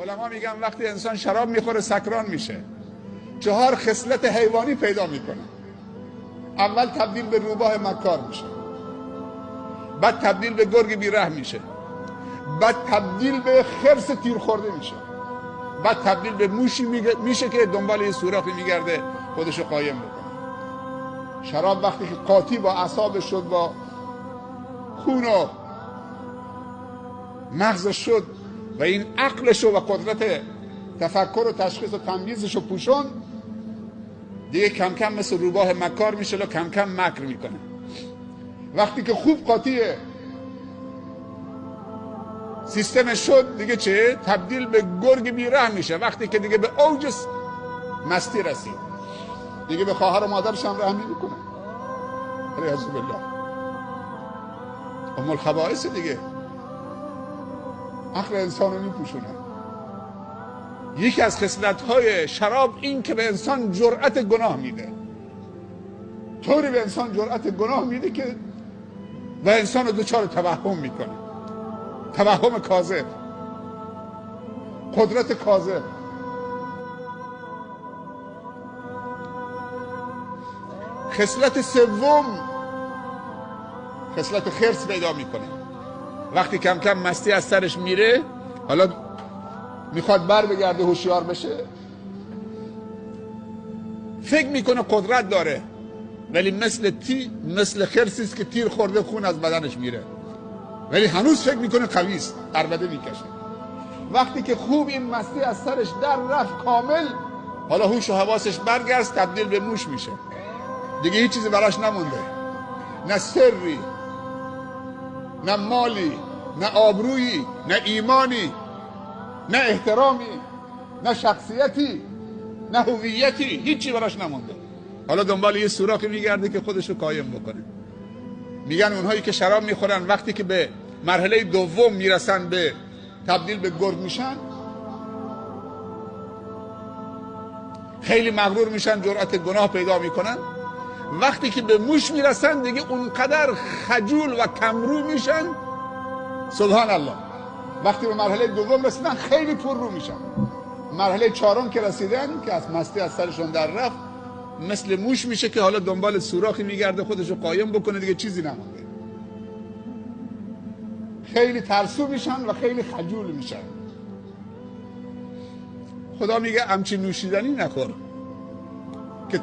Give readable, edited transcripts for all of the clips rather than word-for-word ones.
علما میگن وقتی انسان شراب میخوره سکران میشه، 4 خصلت حیوانی پیدا میکنه. اول تبدیل به روباه مکار میشه، بعد تبدیل به گرگ بیره میشه، بعد تبدیل به خرس تیر خورده میشه، بعد تبدیل به موشی میشه که دنبال یه سوراخی میگرده خودشو قایم بکنه. شراب وقتی که قاطی با اعصابش شد، با خون و مغزش شد و این عقلش و قدرت تفکر و تشخیص و تمییزش رو پوشون، دیگه کم کم مثل روباه مکار میشه و کم کم مکر میکنه. وقتی که خوب قاطیه سیستمش شد، دیگه چه؟ تبدیل به گرگ بیره میشه. وقتی که دیگه به اوج مستی رسید، دیگه به خواهر و مادرش هم رحم نمیکنه. علیاذ بالله. ام الخبائث دیگه، عقل انسان رو میپوشونه. یکی از خصلت‌های شراب این که به انسان جرأت گناه میده، طوری به انسان جرأت گناه میده که و انسان رو دچار توهم میکنه. توهم کاذب، قدرت کاذب. خصلت سوم خصلت خرس پیدا میکنه. وقتی کم کم مستی از سرش میره، حالا میخواد بر بگرده هوشیار بشه، فکر میکنه قدرت داره، ولی مثل خرسی است که تیر خورده خون از بدنش میره، ولی هنوز فکر میکنه قوی است، عربده میکشه. وقتی که خوب این مستی از سرش در رفت کامل، حالا هوش و حواسش برگشت، تبدیل به موش میشه. دیگه هیچ چیزی براش نمونده، نه سری، نه مالی، نه آبرویی، نه ایمانی، نه احترامی، نه شخصیتی، نه هویتی، هیچی براش نمونده. حالا دنبال یه سوراخی میگرده که خودشو قایم بکنه. میگن اونهایی که شراب میخورن وقتی که به مرحله دوم میرسن، به تبدیل به گرگ میشن، خیلی مغرور میشن، جرأت گناه پیدا میکنن. وقتی که به موش میرسن دیگه اونقدر خجول و کمرو میشن، سبحان الله. وقتی به مرحله دوم رسیدن خیلی پر رو میشن. مرحله 4 که رسیدن، که از مستی از سرشون در رفت، مثل موش میشه که حالا دنبال سوراخی میگرده خودشو قایم بکنه، دیگه چیزی نمونده. خیلی ترسو میشن و خیلی خجول میشن. خدا میگه همچین نوشیدنی نخور که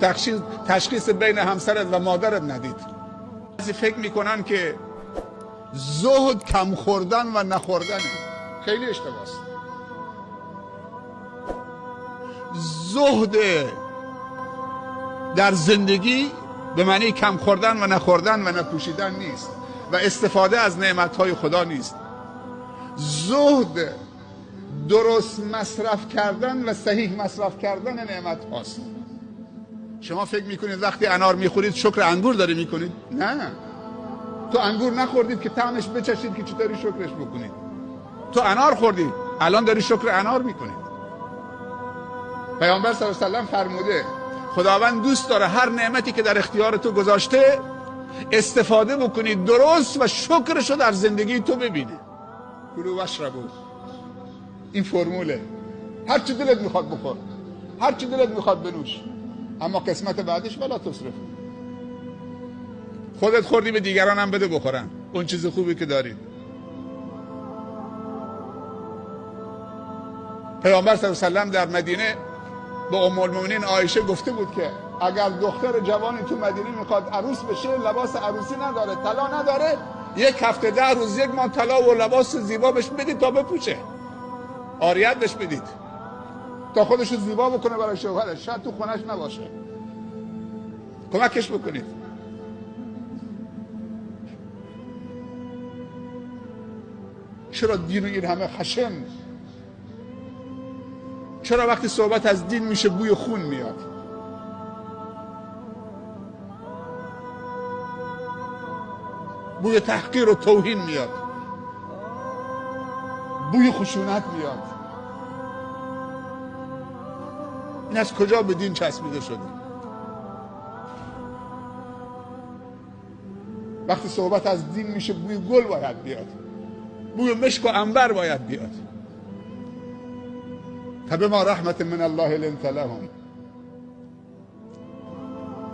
تشخیص بین همسرت و مادرت ندید. بعضی فکر میکنن که زهد کم خوردن و نخوردن، خیلی اشتباهه. زهد در زندگی به معنی کم خوردن و نخوردن و نپوشیدن نیست و استفاده از نعمتهای خدا نیست. زهد درست مصرف کردن و صحیح مصرف کردن نعمت هاست. شما فکر میکنید وقتی انار میخورید شکر انگور داری میکنید؟ نه، تو انگور نخوردید که طعمش بچشید که چطوری شکرش بکنید. تو انار خوردید، الان داری شکر انار میکنید. پیامبر صلی الله علیه و سلم فرموده خداوند دوست داره هر نعمتی که در اختیار تو گذاشته استفاده بکنید درست و شکرشو در زندگی تو ببینه. کلوا واشربوا، این فرموله. هر چی دلت میخواد بخور، هر چی دلت میخواد بنوش، اما قسمت بعدش ولا تصرف. خودت خوردی به دیگران هم بده بخورن، اون چیز خوبی که دارید. پیامبر صلی الله علیه و سلم در مدینه به ام المؤمنین عایشه گفته بود که اگر دختر جوانی تو مدینه میخواد عروس بشه، لباس عروسی نداره، طلا نداره، 1 هفته 10 روز 1 ماه طلا و لباس زیبا بهش بدید تا بپوشه، عاریت بهش بدید تا خودشو زیبا بکنه برای شوهرش، شاید تو خونش نباشه، کمکش بکنید. چرا دین این همه خشن؟ چرا وقتی صحبت از دین میشه بوی خون میاد؟ بوی تحقیر و توهین میاد، بوی خشونت میاد. این از کجا به دین چسبیده شده؟ وقتی صحبت از دین میشه بوی گل باید بیاد، بوی مشک و عنبر باید بیاد. فبما رحمت من الله لنت لهم.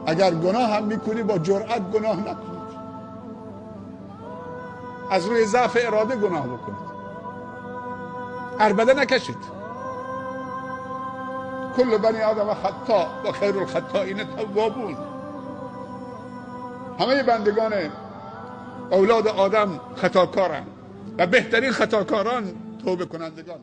اگر گناه هم میکنی با جرأت گناه نکنید، از روی ضعف اراده گناه بکنید، عربده نکشید. کل بنی آدم خطا و خیر الخطائین توابون. همه بندگان اولاد آدم خطاکارند و بهترین خطاکاران توبه کنندگان.